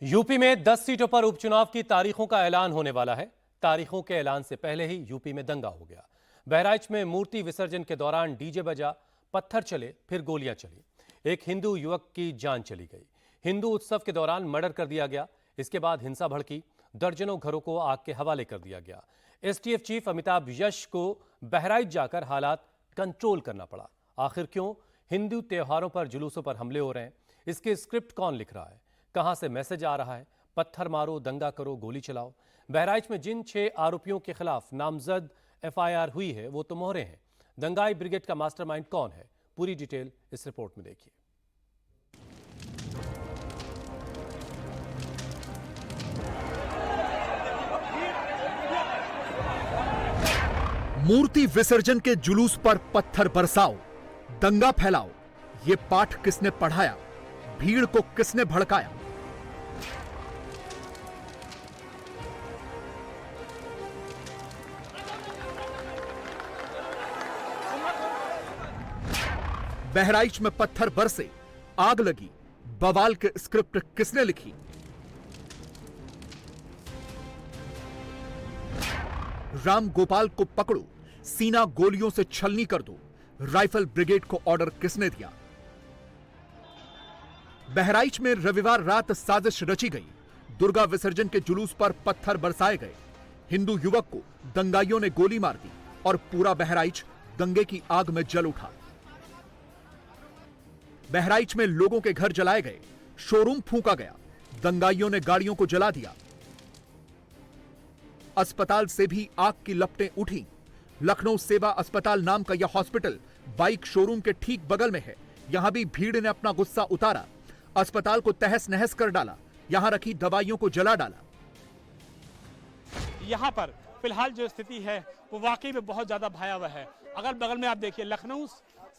UP में 10 सीटों पर उपचुनाव की तारीखों का ऐलान होने वाला है। तारीखों के ऐलान से पहले ही यूपी में दंगा हो गया। बहराइच में मूर्ति विसर्जन के दौरान डीजे बजा, पत्थर चले, फिर गोलियां चली। एक हिंदू युवक की जान चली गई। हिंदू उत्सव के दौरान मर्डर कर दिया गया। इसके बाद हिंसा भड़की, दर्जनों घरों को आग के हवाले कर दिया गया। एसटीएफ चीफ अमिताभ यश को बहराइच जाकर हालात कंट्रोल करना पड़ा। आखिर क्यों हिंदू त्योहारों पर, जुलूसों पर हमले हो रहे हैं? इसके स्क्रिप्ट कौन लिख रहा है? कहां से मैसेज आ रहा है? पत्थर मारो, दंगा करो, गोली चलाओ। बहराइच में जिन 6 आरोपियों के खिलाफ नामजद एफआईआर हुई है वो तो मोहरे हैं। दंगाई ब्रिगेड का मास्टरमाइंड कौन है? पूरी डिटेल इस रिपोर्ट में देखिए। मूर्ति विसर्जन के जुलूस पर पत्थर बरसाओ, दंगा फैलाओ, ये पाठ किसने पढ़ाया? भीड़ को किसने भड़काया? बहराइच में पत्थर बरसे, आग लगी, बवाल के स्क्रिप्ट किसने लिखी? राम गोपाल को पकड़ो, सीना गोलियों से छलनी कर दो, राइफल ब्रिगेड को ऑर्डर किसने दिया? बहराइच में रविवार रात साजिश रची गई। दुर्गा विसर्जन के जुलूस पर पत्थर बरसाए गए। हिंदू युवक को दंगाइयों ने गोली मार दी और पूरा बहराइच दंगे की आग में जल उठा। बहराइच में लोगों के घर जलाए गए, शोरूम फूंका गया, दंगाइयों ने गाड़ियों को जला दिया। अस्पताल से भी आग की लपटें उठी। लखनऊ सेवा अस्पताल नाम का यह हॉस्पिटल बाइक शोरूम के ठीक बगल में है। यहां भी भीड़ ने अपना गुस्सा उतारा, अस्पताल को तहस नहस कर डाला, यहां रखी दवाइयों को जला डाला। यहाँ पर फिलहाल जो स्थिति है वो वाकई में बहुत ज्यादा भयावह है। अगल बगल में आप देखिए, लखनऊ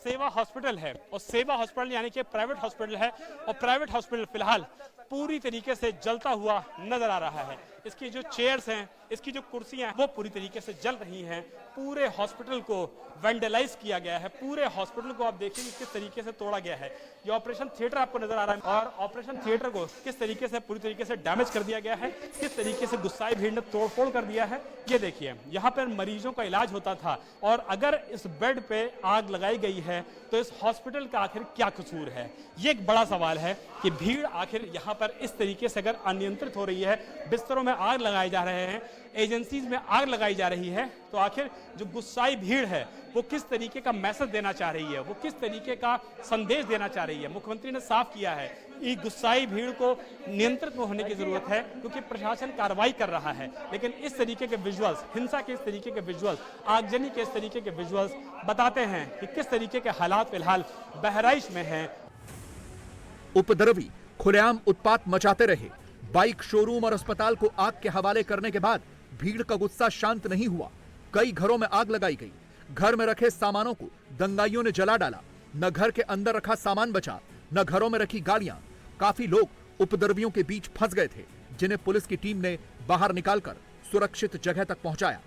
सेवा हॉस्पिटल है और सेवा हॉस्पिटल यानी कि प्राइवेट हॉस्पिटल है और प्राइवेट हॉस्पिटल फिलहाल पूरी तरीके से जलता हुआ नजर आ रहा है। इसकी जो चेयर्स हैं, इसकी जो कुर्सियां हैं वो पूरी तरीके से जल रही हैं। पूरे हॉस्पिटल को वेंडलाइज किया गया है। पूरे हॉस्पिटल को आप देखिए किस तरीके से तोड़ा गया है। ये ऑपरेशन थिएटर आपको नजर आ रहा है और ऑपरेशन थिएटर को किस तरीके से पूरी तरीके से डैमेज कर दिया गया है, किस तरीके से गुस्साई भीड़ ने तोड़फोड़ कर दिया है। ये देखिए, यहाँ पर मरीजों का इलाज होता था और अगर इस बेड पे आग लगाई गई है तो इस हॉस्पिटल का आखिर क्या कसूर है? ये एक बड़ा सवाल है कि भीड़ आखिर यहाँ पर इस तरीके से अगर अनियंत्रित हो रही है, बिस्तरों में आग लगाए जा रहे हैं, एजेंसीज में आग लगाई जा रही है, तो आखिर जो गुस्साई भीड़ है वो किस तरीके का मैसेज देना चाह रही है, वो किस तरीके का संदेश देना चाह रही है? मुख्यमंत्री ने साफ किया है कि गुस्साई भीड़ को नियंत्रित होने की जरूरत है क्योंकि प्रशासन कार्रवाई कर रहा है। लेकिन इस तरीके के विजुअल्स, हिंसा के इस तरीके के विजुअल्स, आगजनी के इस तरीके के विजुअल्स बताते हैं कि किस तरीके के हालात फिलहाल बहराइच में हैं। उपद्रवी खुलेआम उत्पात मचाते रहे। बाइक शोरूम और अस्पताल को आग के हवाले करने के बाद भीड़ का गुस्सा शांत नहीं हुआ। कई घरों में आग लगाई गई। घर में रखे सामानों को दंगाइयों ने जला डाला। न घर के अंदर रखा सामान बचा, न घरों में रखी गाड़ियां। काफी लोग उपद्रवियों के बीच फंस गए थे, जिन्हें पुलिस की टीम ने बाहर निकालकर सुरक्षित जगह तक पहुंचाया।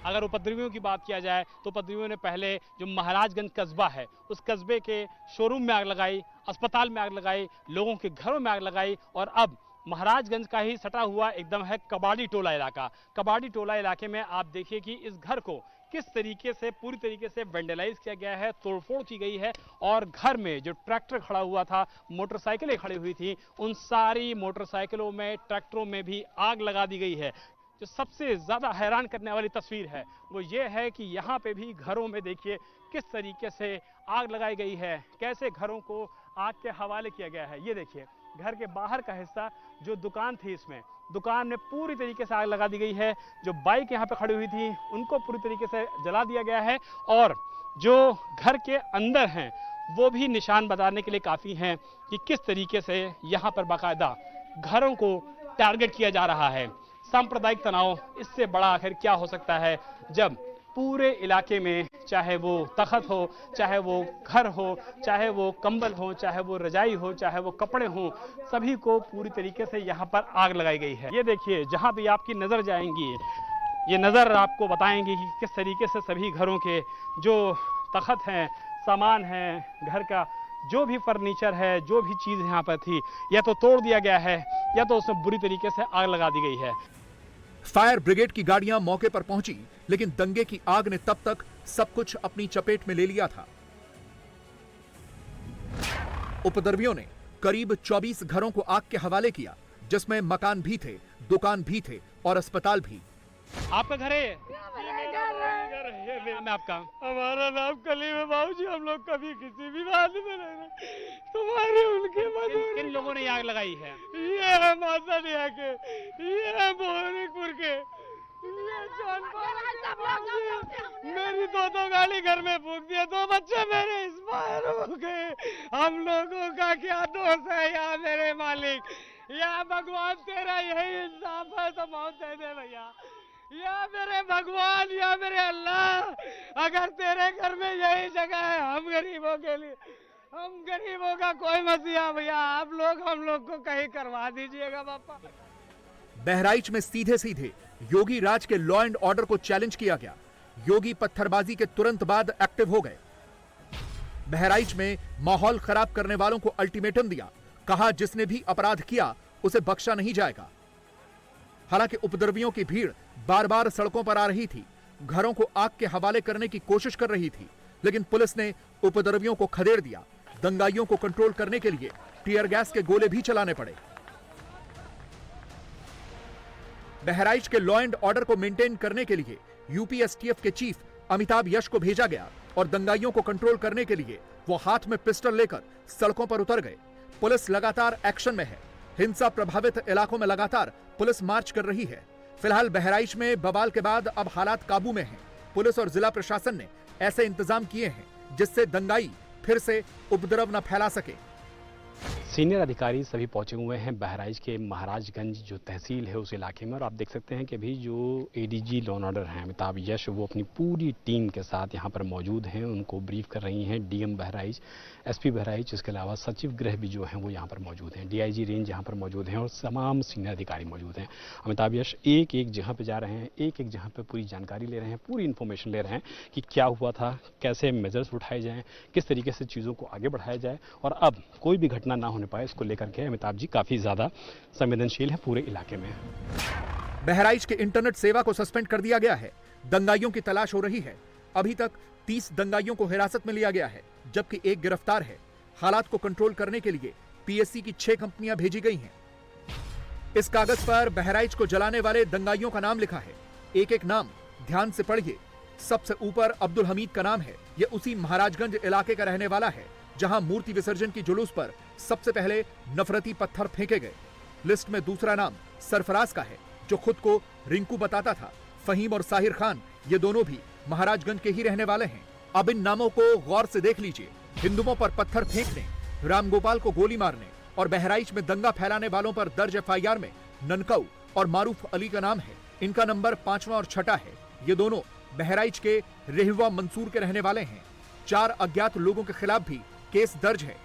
अगर उपद्रवियों की बात किया जाए तो उपद्रवियों ने पहले जो महाराजगंज कस्बा है उस कस्बे के शोरूम में आग लगाई, अस्पताल में आग लगाई, लोगों के घरों में आग लगाई और अब महाराजगंज का ही सटा हुआ एकदम है कबाड़ी टोला इलाका। कबाड़ी टोला इलाके में आप देखिए कि इस घर को किस तरीके से पूरी तरीके से वेंडलाइज किया गया है, तोड़फोड़ की गई है और घर में जो ट्रैक्टर खड़ा हुआ था, मोटरसाइकिलें खड़ी हुई थी, उन सारी मोटरसाइकिलों में, ट्रैक्टरों में भी आग लगा दी गई है। जो सबसे ज्यादा हैरान करने वाली तस्वीर है वो ये है कि यहाँ पे भी घरों में देखिए किस तरीके से आग लगाई गई है, कैसे घरों को आग के हवाले किया गया है। ये देखिए, घर के बाहर का हिस्सा जो दुकान थी, इसमें दुकान में पूरी तरीके से आग लगा दी गई है। जो बाइक यहाँ पे खड़ी हुई थी उनको पूरी तरीके से जला दिया गया है और जो घर के अंदर हैं वो भी निशान बताने के लिए काफी हैं कि किस तरीके से यहाँ पर बाकायदा घरों को टारगेट किया जा रहा है। सांप्रदायिक तनाव, इससे बड़ा आखिर क्या हो सकता है जब पूरे इलाके में, चाहे वो तखत हो, चाहे वो घर हो, चाहे वो कंबल हो, चाहे वो रजाई हो, चाहे वो कपड़े हो, सभी को पूरी तरीके से यहाँ पर आग लगाई गई है। ये देखिए, जहाँ भी आपकी नजर जाएंगी ये नजर आपको बताएंगी कि किस तरीके से सभी घरों के जो तखत हैं, सामान है, घर का जो भी फर्नीचर है, जो भी चीज़ यहाँ पर थी, या तो तोड़ दिया गया है या तो उसमें बुरी तरीके से आग लगा दी गई है। फायर ब्रिगेड की गाड़ियां मौके पर पहुंची, लेकिन दंगे की आग ने तब तक सब कुछ अपनी चपेट में ले लिया था। उपद्रवियों ने करीब 24 घरों को आग के हवाले किया, जिसमें मकान भी थे, दुकान भी थे और अस्पताल भी। आपका घर है? मैं आपका। हमारा नाम कलीम है बाबूजी। हम लोग कभी किसी भी बात में नहीं, तुम्हारे उनके किन लोगों ने आग लगाई है? ये है मासानिया के, ये है मोहनीपुर के, ये मेरी दो गाड़ी घर में फूंक दिया, 2 बच्चे मेरे एक्सपायर हो गए। हम लोगों का क्या दोष है या मेरे मालिक? या भगवान तेरा यही इंसाफ है तो मौत दे दे भैया। या मेरे भगवान, या मेरे अल्लाह, अगर तेरे घर में यही जगह है हम गरीबों के लिए, हम गरीबों का कोई मसीहा भैया, आप लोग हम लोग को कहीं करवा दीजिएगा पापा। बहराइच में सीधे सीधे योगी राज के लॉ एंड ऑर्डर को चैलेंज किया गया। योगी पत्थरबाजी के तुरंत बाद एक्टिव हो गए। बहराइच में माहौल खराब करने वालों को अल्टीमेटम दिया, कहा जिसने भी अपराध किया उसे बख्शा नहीं जाएगा। हालांकि उपद्रवियों की भीड़ बार बार सड़कों पर आ रही थी, घरों को आग के हवाले करने की कोशिश कर रही थी, लेकिन पुलिस ने उपद्रवियों को खदेड़ दिया। दंगाइयों को कंट्रोल करने के लिए टीयर गैस के गोले भी चलाने पड़े। बहराइच के लॉ एंड ऑर्डर को मेंटेन करने के लिए यूपी एसटीएफ के चीफ अमिताभ यश को भेजा गया और दंगाइयों को कंट्रोल करने के लिए वो हाथ में पिस्टल लेकर सड़कों पर उतर गए। पुलिस लगातार एक्शन में है। हिंसा प्रभावित इलाकों में लगातार पुलिस मार्च कर रही है। फिलहाल बहराइच में बवाल के बाद अब हालात काबू में हैं। पुलिस और जिला प्रशासन ने ऐसे इंतजाम किए हैं जिससे दंगाई फिर से उपद्रव न फैला सके। सीनियर अधिकारी सभी पहुंचे हुए हैं बहराइच के महाराजगंज जो तहसील है उस इलाके में, और आप देख सकते हैं कि अभी जो एडीजी लॉ एंड ऑर्डर हैं अमिताभ यश, वो अपनी पूरी टीम के साथ यहां पर मौजूद हैं। उनको ब्रीफ कर रही हैं डीएम बहराइच, एसपी बहराइच, इसके अलावा सचिव गृह भी जो हैं वो यहां पर मौजूद हैं, डीआईजी रेंज यहां पर मौजूद हैं और तमाम सीनियर अधिकारी मौजूद हैं। अमिताभ यश एक एक जगह पर जा रहे हैं, एक एक जगह पर पूरी जानकारी ले रहे हैं, पूरी इन्फॉर्मेशन ले रहे हैं कि क्या हुआ था, कैसे मेजर्स उठाए जाएँ, किस तरीके से चीज़ों को आगे बढ़ाया जाए और अब कोई भी घटना ना होने पाए, इसको लेकर के अमिताभ जी काफी ज्यादा संवेदनशील है पूरे इलाके में। बहराइच के इंटरनेट सेवा को सस्पेंड कर दिया गया है। दंगाइयों की तलाश हो रही है। अभी तक 30 दंगाइयों को हिरासत में लिया गया है, जबकि एक गिरफ्तार है। हालात को कंट्रोल करने के लिए पीएससी की 6 कंपनियां भेजी गई हैं। इस कागज पर बहराइच को जलाने वाले दंगाइयों का नाम लिखा है। एक एक नाम ध्यान से पढ़िए। सबसे ऊपर अब्दुल हमीद का नाम है। यह उसी महाराजगंज इलाके का रहने वाला है जहां मूर्ति विसर्जन की जुलूस पर सबसे पहले नफरती पत्थर फेंके गए। लिस्ट में दूसरा नाम सरफराज का है, जो खुद को रिंकू बताता था। फहीम और साहिर खान, ये दोनों भी महाराजगंज के ही रहने वाले हैं। अब इन नामों को गौर से देख लीजिए। हिंदुओं पर पत्थर फेंकने, रामगोपाल को गोली मारने और बहराइच में दंगा फैलाने वालों पर दर्ज एफआईआर में ननकऊ और मारूफ अली का नाम है। इनका नंबर 5वां और 6ठा है। ये दोनों बहराइच के रेहवा मंसूर के रहने वाले हैं। 4 अज्ञात लोगों के खिलाफ भी केस दर्ज है।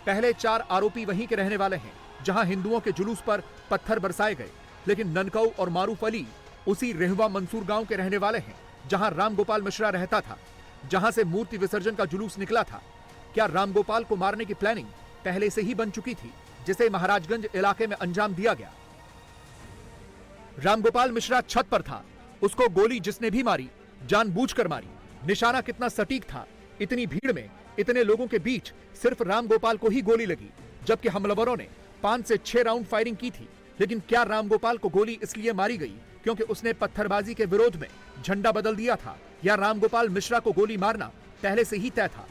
पहले 4 आरोपी वहीं के रहने वाले हैं जहां हिंदुओं के जुलूस पर पत्थर बरसाए गए, लेकिन ननकऊ और मारूफ अली उसी रेहवा मंसूर गांव के रहने वाले हैं जहां रामगोपाल मिश्रा रहता था, जहां से मूर्ति विसर्जन का जुलूस निकला था। क्या रामगोपाल को मारने की प्लानिंग पहले से ही बन चुकी थी, जिसे महाराजगंज इलाके में अंजाम दिया गया? रामगोपाल मिश्रा छत पर था। उसको गोली जिसने भी मारी जानबूझकर मारी। निशाना कितना सटीक था। इतनी भीड़ में, इतने लोगों के बीच सिर्फ रामगोपाल को ही गोली लगी, जबकि हमलावरों ने 5 से 6 राउंड फायरिंग की थी। लेकिन क्या रामगोपाल को गोली इसलिए मारी गई क्योंकि उसने पत्थरबाजी के विरोध में झंडा बदल दिया था, या रामगोपाल मिश्रा को गोली मारना पहले से ही तय था?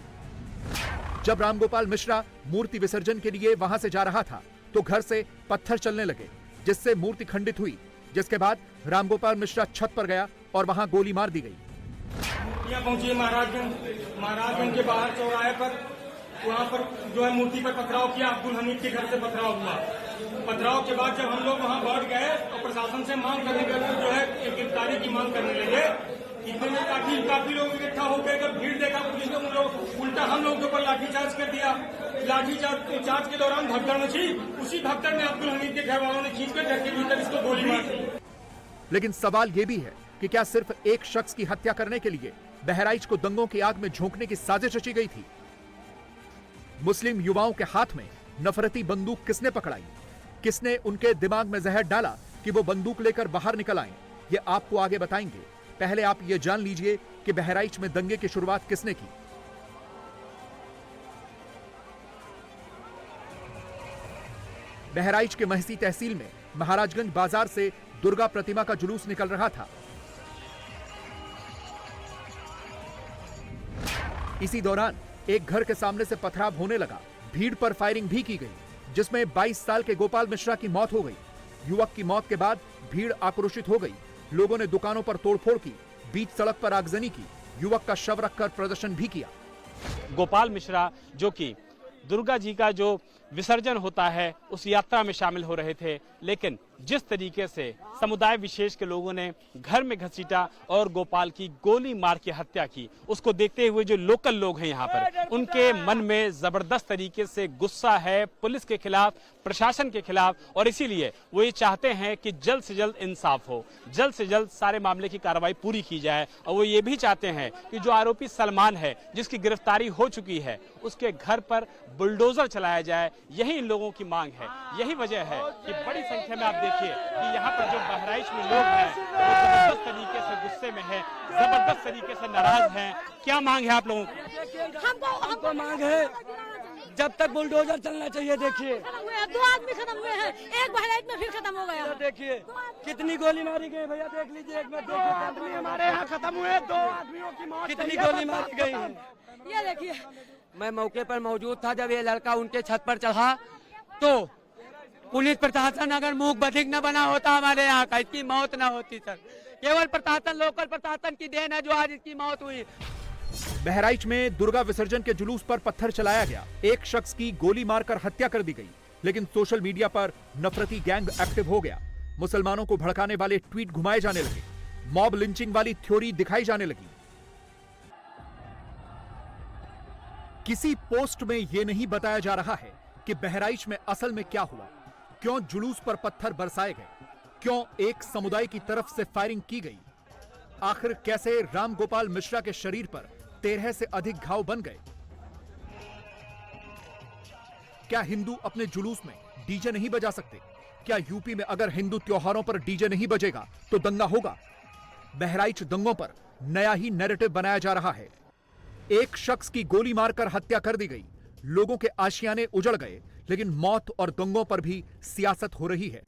जब रामगोपाल मिश्रा मूर्ति विसर्जन के लिए वहां से जा रहा था तो घर से पत्थर चलने लगे, जिससे मूर्ति खंडित हुई, जिसके बाद रामगोपाल मिश्रा छत पर गया और वहां गोली मार दी गई। पहुंची महाराजगंज के बाहर चौराहे पर, वहाँ पर जो है मूर्ति पर पथराव किया। अब्दुल हमीद के घर से पथराव हुआ। पथराव के बाद जब हम लोग वहाँ बैठ गए और प्रशासन से मांग करने के लिए जो है गिरफ्तारी की मांग करने लगे, इतने में काफी लोग इकट्ठा हो गए। जब भीड़ देखा पुलिस ने उन लोग उल्टा हम लोग के ऊपर लाठीचार्ज कर दिया। लाठीचार्ज के दौरान भगदड़ मची। उसी भगदड़ में अब्दुल हमीद के घर वालों ने खींचकर घर के भीतर इसको गोली मार दी। लेकिन सवाल यह भी है कि क्या सिर्फ एक शख्स की हत्या करने के लिए बहराइच को दंगों की आग में झोंकने की साजिश रची गई थी? मुस्लिम युवाओं के हाथ में नफरती बंदूक किसने पकड़ाई? किसने उनके दिमाग में जहर डाला कि वो बंदूक लेकर बाहर निकल आए? ये आपको आगे बताएंगे। पहले आप ये जान लीजिए कि बहराइच में दंगे की शुरुआत किसने की। बहराइच के महसी तहसील में महाराजगंज बाजार से दुर्गा प्रतिमा का जुलूस निकल रहा था। इसी दौरान एक घर के सामने से पथराव होने लगा। भीड़ पर फायरिंग भी की गई, जिसमें 22 साल के गोपाल मिश्रा की मौत हो गई। युवक की मौत के बाद भीड़ आक्रोशित हो गई। लोगों ने दुकानों पर तोड़फोड़ की, बीच सड़क पर आगजनी की, युवक का शव रखकर प्रदर्शन भी किया। गोपाल मिश्रा जो कि दुर्गा जी का जो विसर्जन होता है उस यात्रा में शामिल हो रहे थे, लेकिन जिस तरीके से समुदाय विशेष के लोगों ने घर में घसीटा और गोपाल की गोली मार के हत्या की, उसको देखते हुए जो लोकल लोग हैं यहाँ पर, उनके मन में जबरदस्त तरीके से गुस्सा है पुलिस के खिलाफ, प्रशासन के खिलाफ, और इसीलिए वो ये चाहते हैं कि जल्द से जल्द इंसाफ हो, जल्द से जल्द सारे मामले की कार्रवाई पूरी की जाए। और वो ये भी चाहते हैं कि जो आरोपी सलमान है, जिसकी गिरफ्तारी हो चुकी है, उसके घर पर बुलडोजर चलाया जाए। यही इन लोगों की मांग है। यही वजह है कि बड़ी संख्या में आप देखिए कि यहाँ पर जो बहराइच में लोग हैं वो जबरदस्त तरीके से गुस्से में हैं, जबरदस्त तरीके से नाराज हैं। क्या मांग है आप लोगों की? हमको मांग है जब तक बुलडोजर चलना चाहिए। देखिए 2 आदमी खत्म हुए हैं, एक बहराइच में फिर खत्म हो गया। देखिए कितनी गोली मारी गई भैया, देख लीजिए। एक मिनट देखिए, आदमी हमारे यहाँ खत्म हुए, 2 आदमियों की मौत, कितनी गोली मारी गई है ये देखिए। मैं मौके पर मौजूद था जब ये लड़का उनके छत पर चढ़ा, तो पुलिस प्रशासन अगर मूक बधिक न बना होता हमारे यहाँ का, इसकी मौत न होती सर। केवल प्रशासन, लोकल प्रशासन की देन है जो आज इसकी मौत हुई। बहराइच में दुर्गा विसर्जन के जुलूस पर पत्थर चलाया गया। एक शख्स की गोली मारकर हत्या कर दी गई, लेकिन सोशल मीडिया पर नफरती गैंग एक्टिव हो गया। मुसलमानों को भड़काने वाले ट्वीट घुमाए जाने लगे, मॉब लिंचिंग वाली थ्योरी दिखाई जाने लगी। किसी पोस्ट में यह नहीं बताया जा रहा है कि बहराइच में असल में क्या हुआ, क्यों जुलूस पर पत्थर बरसाए गए, क्यों एक समुदाय की तरफ से फायरिंग की गई, आखिर कैसे राम गोपाल मिश्रा के शरीर पर 13 से अधिक घाव बन गए। क्या हिंदू अपने जुलूस में डीजे नहीं बजा सकते? क्या यूपी में अगर हिंदू त्योहारों पर डीजे नहीं बजेगा तो दंगा होगा? बहराइच दंगों पर नया ही नैरेटिव बनाया जा रहा है। एक शख्स की गोली मारकर हत्या कर दी गई, लोगों के आशियाने उजड़ गए, लेकिन मौत और दंगों पर भी सियासत हो रही है।